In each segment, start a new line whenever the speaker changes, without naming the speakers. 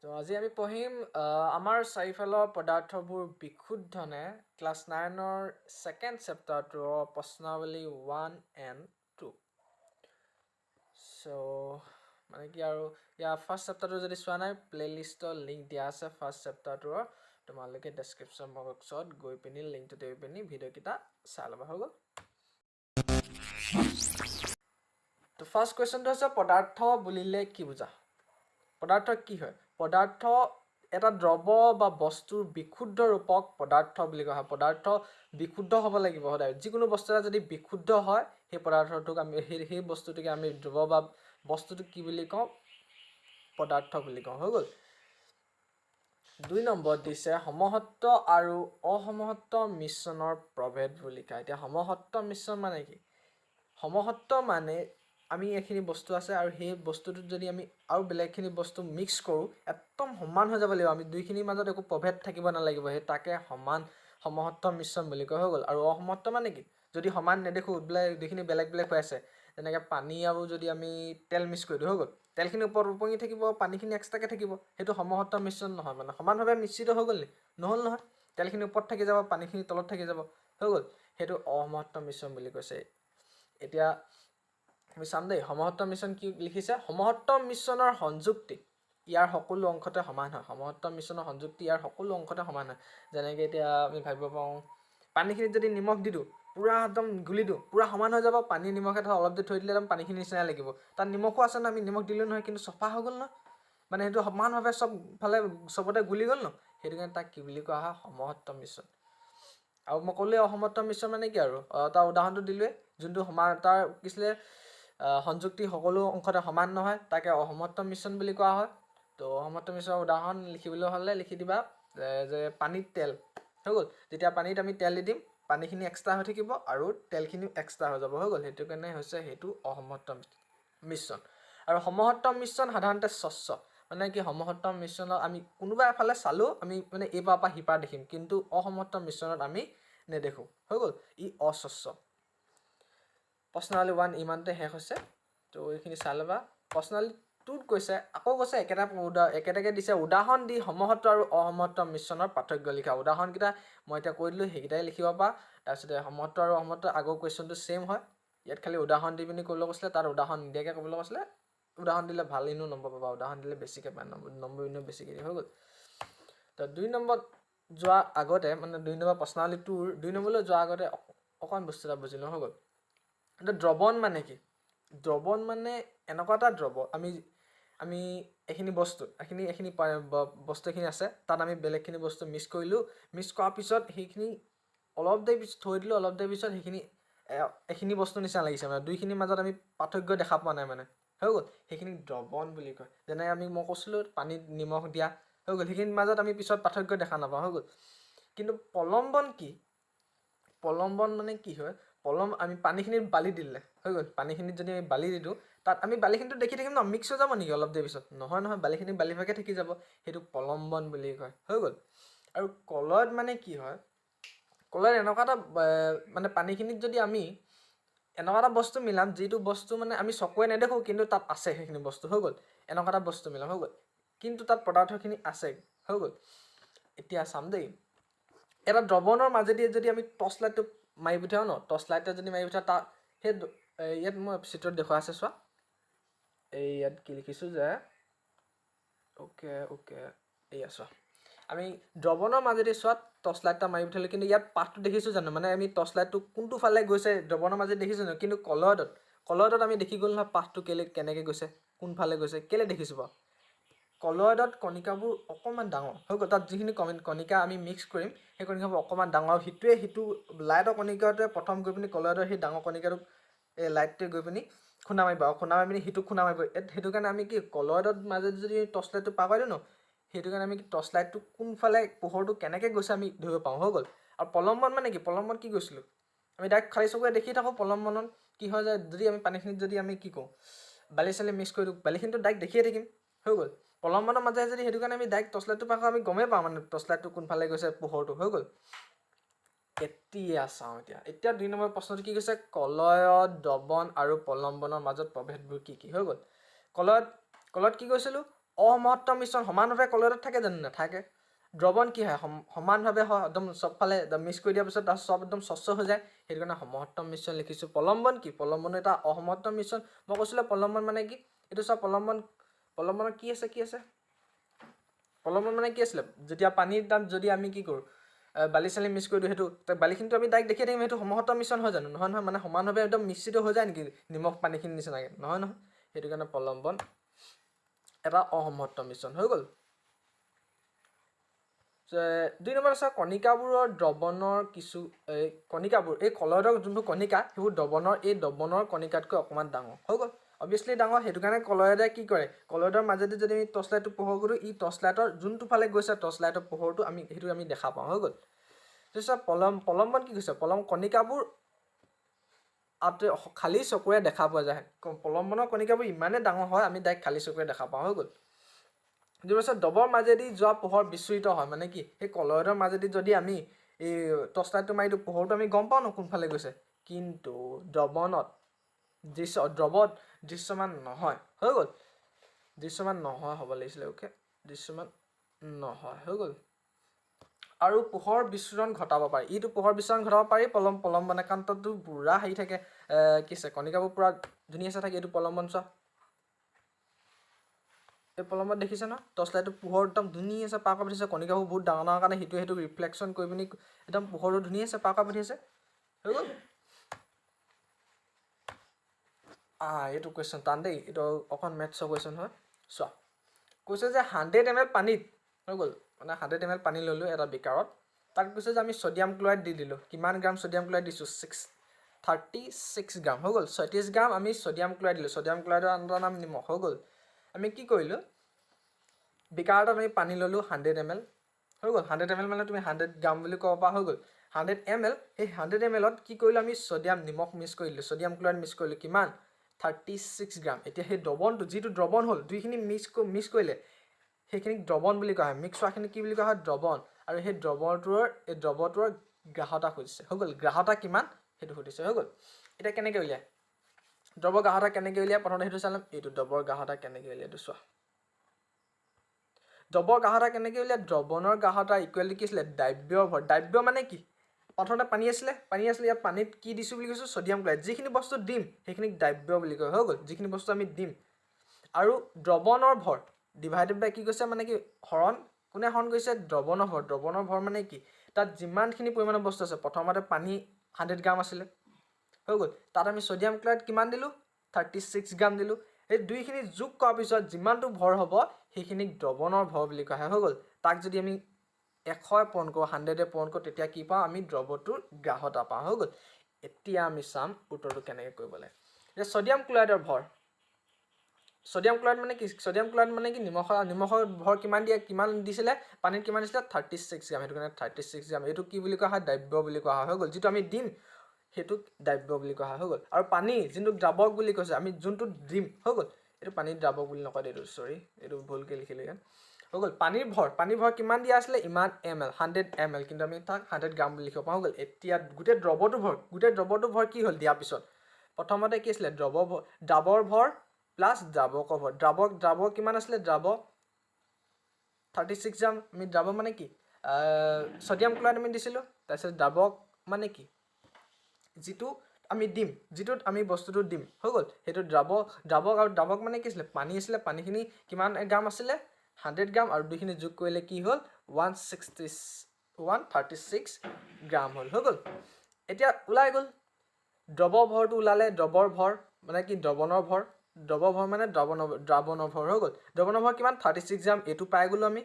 তো আজি আমি পঢ়িম আমাৰ চাৰিফালৰ পদাৰ্থবোৰ বিশুদ্ধনে ক্লাছ 9ৰ ছেকেণ্ড চেপ্টাৰটোৰ প্ৰশ্নাৱলী 1 and 2 চ' মানে কি আৰু ইয়াৰ ফাৰ্ষ্ট চেপ্টাৰটো যদি চোৱা নাই প্লেলিষ্টৰ লিংক দিয়া আছে ফাৰ্ষ্ট চেপ্টাৰটোৰ তোমালোকে ডেছক্ৰিপশ্যন বক্সত গৈ পিনি লিংকটো দি পিনি ভিডিঅ'কেইটা চাই ল'বা হৈ গ'ল তো ফাৰ্ষ্ট কুৱেশ্যনটো হৈছে পদাৰ্থ বুলিলে কি বুজা পদাৰ্থ কি হয় পদাৰ্থ এটা দ্ৰৱ বা বস্তুৰ বিশুদ্ধ ৰূপক পদাৰ্থ বুলি কোৱা হয় পদাৰ্থ বিশুদ্ধ হ'ব লাগিব সদায় যিকোনো বস্তু এটা যদি বিশুদ্ধ হয় সেই পদাৰ্থটোক আমি সেই বস্তুটোকে আমি দ্ৰৱ বা বস্তুটো কি বুলি কওঁ পদাৰ্থ বুলি কওঁ হৈ গ'ল 2 নম্বৰ দিছে সমহত্ব আৰু অসমহত্ব মিশ্ৰণৰ প্ৰভেদ বুলি কয় এতিয়া সমহত্ব মিশ্ৰণ মানে কি সমহত্ব মানে আমি এখিনি বস্তু আছে আৰু সেই বস্তুটোত যদি আমি আৰু বেলেগখিনি বস্তু মিক্স কৰোঁ একদম সমান হৈ যাব লাগিব আমি দুইখিনিৰ মাজত একো প্ৰভেদ থাকিব নালাগিব সেই তাকে সমান সমহত্ব মিশ্ৰণ বুলি কোৱা হৈ গ'ল আৰু অসমহত্ব মানে কি যদি সমান নেদেখোঁ বোলে দুইখিনি বেলেগ বেলেগ হৈ আছে যেনেকৈ পানী আৰু যদি আমি তেল মিক্স কৰি দিওঁ হৈ গ'ল তেলখিনি ওপৰত উপঙি থাকিব পানীখিনি এক্সট্ৰাকৈ থাকিব সেইটো সমহত্ব মিশ্ৰণ নহয় মানে সমানভাৱে মিশ্ৰিত হৈ গ'ল নি নহ'ল নহয় তেলখিনি ওপৰত থাকি যাব পানীখিনি তলত থাকি যাব হৈ গ'ল সেইটো অসমহত্ব মিশ্ৰণ বুলি কৈছে এতিয়া আমি চাম দেই সমহত্ব মিশ্ৰণ কি লিখিছে সমহত্ব মিশ্ৰণৰ সংযুক্তি ইয়াৰ সকলো অংশতে সমান হয় সমহত্ব মিশ্ৰণৰ সংযুক্তি ইয়াৰ সকলো অংশতে সমান হয় যেনেকৈ এতিয়া আমি ভাবিব পাৰোঁ পানীখিনিত যদি নিমখ দি দিওঁ পুৰা একদম গুলি দিওঁ পুৰা সমান হৈ যাব পানী নিমখে ধৰ অলপ দি থৈ দিলে একদম পানীখিনি নিচিনা লাগিব তাত নিমখো আছে ন আমি নিমখ দিলেও নহয় কিন্তু চফা হৈ গ'ল ন মানে সেইটো সমানভাৱে চবফালে চবতে গুলি গ'ল ন সেইটো কাৰণে তাক কি বুলি কোৱা হয় সমহত্ব মিশ্ৰণ আৰু মই ক'লোৱে অসমহত্ব মিশ্ৰণ মানে কি আৰু তাৰ উদাহৰণটো দিলোৱে যোনটো সমান তাৰ কি আছিলে সংযুক্তি সকলো অংশতে সমান নহয় তাকে অসমহত্ব মিশ্ৰণ বুলি কোৱা হয় তো অসমহত্ব মিশ্ৰণৰ উদাহৰণ লিখিবলৈ হ'লে লিখি দিবা যে পানীত তেল হৈ গ'ল যেতিয়া পানীত আমি তেল দি দিম পানীখিনি এক্সট্ৰা হৈ থাকিব আৰু তেলখিনিও এক্সট্ৰা হৈ যাব হৈ গ'ল সেইটো কাৰণে হৈছে সেইটো অসমহত্ব মিশ্ৰণ আৰু সমহত্ব মিশ্ৰণ সাধাৰণতে স্বচ্ছ মানে কি সমহত্ব মিশ্ৰণত আমি কোনোবা এফালে চালোঁ আমি মানে এইপাৰ পৰা সিপাৰ দেখিম কিন্তু অসমহত্ব মিশ্ৰণত আমি নেদেখোঁ হৈ গ'ল ই অস্বচ্ছ প্ৰশ্নাৱলী 1 ইমানতে শেষ হৈছে তো এইখিনি চাই ল'বা প্ৰশ্নাৱলী 2ত কৈছে আকৌ কৈছে একেটাকে দিছে উদাহৰণ দি সমহত্ব আৰু অসমহত্ব মিশ্ৰণৰ পাৰ্থক্য লিখা উদাহৰণকেইটা মই এতিয়া কৈ দিলোঁ সেইকেইটাই লিখিব পাৰা তাৰপিছতে সমহত্ব আৰু অসমহত্ব আগৰ কুৱেশ্যনটো ছেইম হয় ইয়াত খালি উদাহৰণ দি পিনি ক'বলৈ কৈছিলে তাত উদাহৰণ নিদিয়াকৈ ক'বলৈ কৈছিলে উদাহৰণ দিলে ভাল এনেও নম্বৰ পাবা উদাহৰণ দিলে বেছিকৈ পায় নম্বৰ এনেও বেছিকৈ দিয়ে হৈ গ'ল তো 2 নম্বৰত যোৱা আগতে মানে 2 নম্বৰ প্ৰশ্নাৱলী 2ৰ 2 নম্বৰলৈ যোৱাৰ আগতে অকণমান বস্তু এটা বুজি লওঁ হৈ গ'ল কিন্তু দ্ৰৱণ মানে কি দ্ৰৱণ মানে এনেকুৱা এটা দ্ৰৱ আমি এইখিনি বস্তু এইখিনি বস্তুখিনি আছে তাত আমি বেলেগখিনি বস্তু মিক্স কৰিলোঁ মিক্স কৰাৰ পিছত সেইখিনি অলপ দেৰি পিছত থৈ দিলোঁ অলপ দেৰি পিছত এইখিনি বস্তু নিচিনা লাগিছে মানে দুইখিনিৰ মাজত আমি পাৰ্থক্য দেখা পোৱা নাই মানে হৈ গ'ল সেইখিনি দ্ৰৱণ বুলি কয় যেনে মই কৈছিলোঁ পানীত নিমখ দিয়া হৈ গ'ল সেইখিনিৰ মাজত আমি পিছত পাৰ্থক্য দেখা নাপাওঁ হৈ গ'ল কিন্তু প্ৰলম্বন কি প্ৰলম্বন মানে কি হয় আমি পানীখিনিত বালি দিলে হৈ গ'ল পানীখিনিত যদি আমি বালি দি দিওঁ তাত আমি বালিখিনিটো দেখি থাকিম ন মিক্স হৈ যাব নেকি অলপ দেৰি পিছত নহয় বালিখিনি বালিভাগে থাকি যাব সেইটো প্ৰলম্বন বুলি কয় হৈ গ'ল আৰু কলয়ত মানে কি হয় কলয়ত এনেকুৱা এটা মানে পানীখিনিত যদি আমি এনেকুৱা এটা বস্তু মিলাম যিটো বস্তু মানে আমি চকুৱে নেদেখোঁ কিন্তু তাত আছে সেইখিনি বস্তু হৈ গ'ল এনেকুৱা এটা বস্তু মিলাম হৈ গ'ল কিন্তু তাত পদাৰ্থখিনি আছে হৈ গ'ল এতিয়া চাম দেই এটা দ্ৰৱণৰ মাজেদি যদি আমি টৰ্চ লাইটটো মাৰি পঠিয়াওঁ ন টৰ্চ লাইটে যদি মাৰি পঠিয়াওঁ তাৰ সেই ইয়াত মই চিত্ৰত দেখুৱাই আছে চোৱা এই ইয়াত কি লিখিছোঁ যে অ'কে এইয়া চোৱা আমি দ্ৰৱণৰ মাজেদি চোৱা টৰ্চ লাইট এটা মাৰি পঠিয়ালোঁ কিন্তু ইয়াত পাথটো দেখিছোঁ জানো মানে আমি টৰ্চ লাইটটো কোনটো ফালে গৈছে দ্ৰৱণৰ মাজেদি দেখিছোঁ জানো কিন্তু কলয়দত আমি দেখি গ'লো নহয় পাথটো কেনেকৈ গৈছে কোনফালে গৈছে কেলৈ দেখিছোঁ বাৰু কলয়দত কণিকাবোৰ অকণমান ডাঙৰ হৈ গ'ল তাত যিখিনি কণিকা আমি মিক্স কৰিম সেই কণিকাবোৰ অকণমান ডাঙৰ সিটো লাইটৰ কণিকাটোৱে প্ৰথম গৈ পিনি কলয়দৰ সেই ডাঙৰ কণিকাটোক এই লাইটটোৱে গৈ পিনি খুন্দা মাৰিব আৰু খুন্দা মাৰি পিনি সিটোক খুন্দা মাৰিব সেইটো কাৰণে আমি কি কলয়দৰ মাজেদি যদি টৰ্চ লাইটটো পাৰ কৰি দিওঁ ন সেইটো কাৰণে আমি কি টৰ্চ লাইটটো কোনফালে পোহৰটো কেনেকৈ গৈছে আমি ধৰিব পাৰোঁ হৈ গ'ল আৰু প্ৰলম্বন মানে কি প্ৰলম্বন কি গৈছিলোঁ আমি ডাইৰেক্ট খালী চকুৰে দেখি থাকোঁ প্ৰলম্বনত কি হয় যে যদি আমি পানীখিনিত যদি আমি কি কৰোঁ বালি চালি মিক্স কৰি দিওঁ বালিখিনিটো ডাইৰেক্ট দেখিয়ে থাকিম হৈ গ'ল প্ৰলম্বনৰ মাজে যদি সেইটো কাৰণে আমি ডাইৰেক্ট টৰ্চ লাইটটো পাৰ আমি গমেই পাওঁ মানে টৰ্চ লাইটটো কোনফালে গৈছে পোহৰটো হৈ গ'ল এতিয়া চাওঁ এতিয়া 2 নম্বৰ প্ৰশ্নটো কি কৈছে কলয়ত দ্ৰৱণ আৰু প্ৰলম্বনৰ মাজত প্ৰভেদবোৰ কি হৈ গ'ল কলয়ত কি কৈছিলোঁ অসমহত্তম মিশ্ৰণ সমানভাৱে কলয়ত থাকে জানো নাথাকে দ্ৰৱণ কি হয় সমানভাৱে হয় একদম চবফালে মিক্স কৰি দিয়াৰ পিছত চব একদম স্বচ্ছ হৈ যায় সেইটো কাৰণে সমহত্তম মিশ্ৰণ লিখিছোঁ প্ৰলম্বন কি প্ৰলম্বন এটা অসমহত্তম মিশ্ৰণ মই কৈছিলোঁ প্ৰলম্বন মানে কি এইটো চব প্ৰলম্বনৰ কি আছে প্ৰলম্বন মানে কি আছিলে যেতিয়া পানীৰ তাত যদি আমি কি কৰোঁ বালি চালি মিক্স কৰি দিওঁ সেইটো বালিখিনিটো আমি ডাইৰেক্ট দেখিয়ে থাকিম সেইটো সমহত্তম মিশ্ৰণ হয় জানো নহয় মানে সমানভাৱে একদম মিশ্ৰিত হৈ যায় নেকি নিমখ পানীখিনি নিচিনাকৈ নহয় সেইটো কাৰণে প্ৰলম্বন এটা অসমহত্তম মিশ্ৰণ হৈ গ'ল 2 নম্বৰ আছে কণিকাবোৰৰ দ্ৰৱণৰ কিছু কণিকাবোৰ এই কলয়ৰ যোনটো কণিকা সেইবোৰ দ্ৰৱণৰ কণিকাতকৈ অকণমান ডাঙৰ হৈ গ'ল অবভিয়াছলি ডাঙৰ সেইটো কাৰণে কলয়তে কি কৰে কলয়ৰ মাজেদি যদি আমি টৰ্চ লাইটটো পোহৰ কৰোঁ ই টৰ্চ লাইটৰ যোনটো ফালে গৈছে টৰ্চ লাইটৰ পোহৰটো সেইটো আমি দেখা পাওঁ হৈ গ'ল তাৰপিছত প্ৰলম্বন কি কৈছে কণিকাবোৰ খালী চকুৰে দেখা পোৱা যায় প্ৰলম্বনৰ কণিকাবোৰ ইমানেই ডাঙৰ হয় আমি ডাইৰেক্ট খালী চকুৰে দেখা পাওঁ হৈ গ'ল তাৰপিছত ডবৰ মাজেদি যোৱা পোহৰ বিচ্ছুৰিত হয় মানে কি সেই কলয়ৰ মাজেদি যদি আমি এই টৰ্চ লাইটটো মাৰি দিওঁ পোহৰটো আমি গম পাওঁ ন কোনফালে গৈছে কিন্তু দ্ৰৱত দৃশ্যমান নহয় হৈ গ'ল দৃশ্যমান নহয় হ'ব লাগিছিলে অ'কে দৃশ্যমান নহয় হৈ গ'ল আৰু পোহৰ বিচ্ছুৰণ ঘটাব পাৰি ইটো পোহৰ বিচ্ছুৰণ ঘটাব পাৰি প্ৰলম্বনে কাৰণ তাততো পুৰা হেৰি থাকে কি আছে কণিকাবোৰ পুৰা ধুনীয়াছে থাকে এইটো প্ৰলম্বন চোৱা এই প্ৰলম্বত দেখিছে ন টৰ্চ লাইটটো পোহৰ একদম ধুনীয়াছে পাৰ কৰি পঠিয়াইছে কণিকাবোৰ বহুত ডাঙৰ ডাঙৰ কাৰণে সেইটো ৰিফ্লেকশ্যন কৰি পিনি একদম পোহৰটো ধুনীয়াছে পাৰ কৰি পঠিয়াইছে হৈ গ'ল এইটো কুৱেশ্যন টান দেই এইটো অকণ মেথছৰ কুৱেশ্যন হয় চোৱা কৈছে যে 100 ml পানীত হৈ গ'ল মানে 100 ml পানী ল'লোঁ এটা বিকাৰত তাক কৈছে যে আমি ছ'ডিয়াম ক্লৰাইড দি দিলোঁ কিমান গ্ৰাম ছ'ডিয়াম ক্লৰাইড দিছোঁ 36 গ্ৰাম হৈ গ'ল 36 গ্ৰাম আমি ছ'ডিয়াম ক্লৰাইড দিলোঁ ছ'ডিয়াম ক্লৰাইডৰ আনটো নাম নিমখ হৈ গ'ল আমি কি কৰিলোঁ বিকাৰটোত আমি পানী ল'লোঁ 100 ml হৈ গ'ল 100 ml মানে তুমি 100 গ্ৰাম বুলি ক'ব পৰা হৈ গ'ল 100 ml সেই 100 ml কি কৰিলোঁ আমি নিমখ মিক্স কৰি দিলোঁ ছ'ডিয়াম ক্লৰাইড মিক্স কৰিলোঁ কিমান 36 গ্ৰাম এতিয়া সেই দ্ৰৱণটো যিটো দ্ৰৱণ হ'ল দুইখিনি মিক্স কৰিলে সেইখিনিক দ্ৰৱণ বুলি কোৱা হয় মিক্স হোৱাখিনি কি বুলি কোৱা হয় দ্ৰৱণ আৰু সেই দ্ৰৱটোৰ গ্ৰাহতা সুধিছে হৈ গ'ল গ্ৰাহতা কিমান সেইটো সুধিছে হৈ গ'ল এতিয়া কেনেকৈ উলিয়ায় দ্ৰৱৰ গ্ৰাহতা কেনেকৈ উলিয়ায় প্ৰথমতে সেইটো চাই ল'ম এইটো দ্ৰৱৰ গ্ৰাহতা কেনেকৈ উলিয়ায় এইটো চোৱা দ্ৰৱৰ গ্ৰাহতা কেনেকৈ উলিয়ায় দ্ৰৱণৰ গ্ৰাহতা ইকুৱেল কি আছিলে দ্ৰাব্য মানে কি প্ৰথমতে পানী আছিলে ইয়াত পানীত কি দিছোঁ বুলি কৈছোঁ ছ'ডিয়াম ক্লৰাইড যিখিনি বস্তু দিম সেইখিনিক দ্ৰাব্য বুলি কয় হৈ গ'ল যিখিনি বস্তু আমি দিম আৰু দ্ৰৱণৰ ভৰ ডিভাইডেড বাই কি কৈছে মানে কি হৰণ কোনে হৰণ কৰিছে দ্ৰৱণৰ ভৰ মানে কি তাত যিমানখিনি পৰিমাণৰ বস্তু আছে প্ৰথমতে পানী 100 গ্ৰাম আছিলে হৈ গ'ল তাত আমি ছ'ডিয়াম ক্লৰাইড কিমান দিলোঁ 36 গ্ৰাম দিলোঁ এই দুইখিনি যোগ কৰাৰ পিছত যিমানটো ভৰ হ'ব সেইখিনিক দ্ৰৱণৰ ভৰ বুলি কোৱা হয় হৈ গ'ল তাক যদি আমি 100 পূৰণ কৰোঁ 100 পূৰণ কৰোঁ তেতিয়া কি পাওঁ আমি দ্ৰৱটোৰ গ্ৰাহতা পাওঁ হৈ গ'ল এতিয়া আমি চাম উত্তৰটো কেনেকৈ কৰিব লাগে যে ছ'ডিয়াম ক্লৰাইডৰ ভৰ মানে কি নিমখৰ ভৰ কিমান দিছিলে পানীত কিমান দিছিলে 36 গ্ৰাম সেইটো কাৰণে 36 গ্ৰাম এইটো কি বুলি কোৱা হয় দ্ৰাব্য বুলি কোৱা হয় হৈ গ'ল যিটো আমি দিম সেইটোক দ্ৰাব্য বুলি কোৱা হয় হৈ গ'ল আৰু পানী যোনটো দ্ৰাৱক বুলি কৈছে আমি যোনটো দিম হৈ গ'ল এইটো পানীৰ দ্ৰাৱক বুলি নকয় এইটো ভুলকৈ লিখিলোঁ ইয়াত হৈ গ'ল পানীৰ ভৰ কিমান দিয়া আছিলে ইমান ml 100 ml কিন্তু আমি তাক 100 গ্ৰাম বুলি লিখিব পাৰোঁ হৈ গ'ল এতিয়া গোটেই দ্ৰৱটোৰ ভৰ কি হ'ল দিয়াৰ পিছত প্ৰথমতে কি আছিলে দ্ৰাৱৰ ভৰ প্লাছ দ্ৰাৱকৰ ভৰ দ্ৰাৱক কিমান আছিলে দ্ৰাৱক 36 গ্ৰাম আমি দ্ৰাৱক মানে কি ছ'ডিয়াম ক্লৰাইড আমি দিছিলোঁ তাৰপিছত দ্ৰাৱক মানে কি যিটোত আমি বস্তুটো দিম হৈ গ'ল সেইটো দ্ৰাৱক আৰু দ্ৰাৱক মানে কি আছিলে পানীখিনি কিমান গ্ৰাম আছিলে 100 গ্ৰাম আৰু দুইখিনি যোগ কৰিলে কি হ'ল 136 গ্ৰাম হ'ল হৈ গ'ল এতিয়া ওলাই গ'ল দ্ৰৱ ভৰটো ওলালে দ্ৰৱৰ ভৰ মানে কি দ্ৰৱণৰ ভৰ মানে দ্ৰাৱণৰ ভৰ হৈ গ'ল দ্ৰৱণৰ ভৰ কিমান 36 গ্ৰাম এইটো পাই গ'লোঁ আমি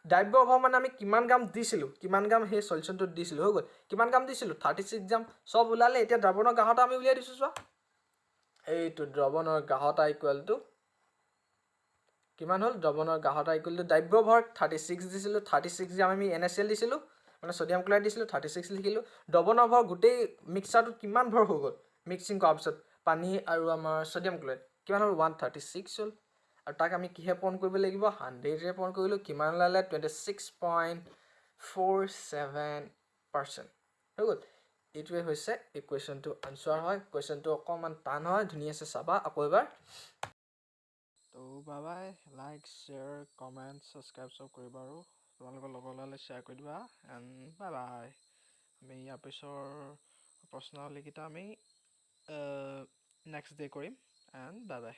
দ্ৰাব্য ভৰ মানে আমি কিমান গ্ৰাম দিছিলোঁ কিমান গ্ৰাম সেই সলিউশ্যনটোত দিছিলোঁ হৈ গ'ল কিমান গ্ৰাম দিছিলোঁ 36 গ্ৰাম চব ওলালে এতিয়া দ্ৰৱণৰ গ্ৰাহতা আমি উলিয়াই দিছোঁ চোৱা এইটো দ্ৰৱণৰ গ্ৰাহতা ইকুৱেল টু কিমান হ'ল দ্ৰৱণৰ গ্ৰাহতা ইকুৱেল টু দ্ৰাব্য ভৰ 36 দিছিলোঁ 36 গ্ৰাম আমি NaCl দিছিলোঁ মানে ছ'ডিয়াম ক্লৰাইড দিছিলোঁ 36 লিখিলোঁ দ্ৰৱণৰ ভৰ গোটেই মিক্সাৰটোত কিমান ভৰ হৈ গ'ল মিক্সিং কৰাৰ পিছত পানী আৰু আমাৰ ছ'ডিয়াম ক্লৰাইড কিমান হ'ল 136 হ'ল আৰু তাক আমি কিহে পূৰণ কৰিব লাগিব 100ৰে পূৰণ কৰিলোঁ কিমান ওলালে 26.47% হৈ গ'ল এইটোৱে হৈছে এই কুৱেশ্যনটো আনচাৰ হয় কুৱেশ্যনটো অকণমান টান হয় ধুনীয়াছে চাবা আকৌ এবাৰ তো bye bye like share comment subscribe চব কৰিবা আৰু তোমালোকৰ লগৰলৈ শ্বেয়াৰ কৰি দিবা এণ্ড বাই বাই আমি ইয়াৰ পিছৰ প্ৰশ্নাৱলীকেইটা আমি নেক্সট ডে কৰিম এণ্ড বাই বাই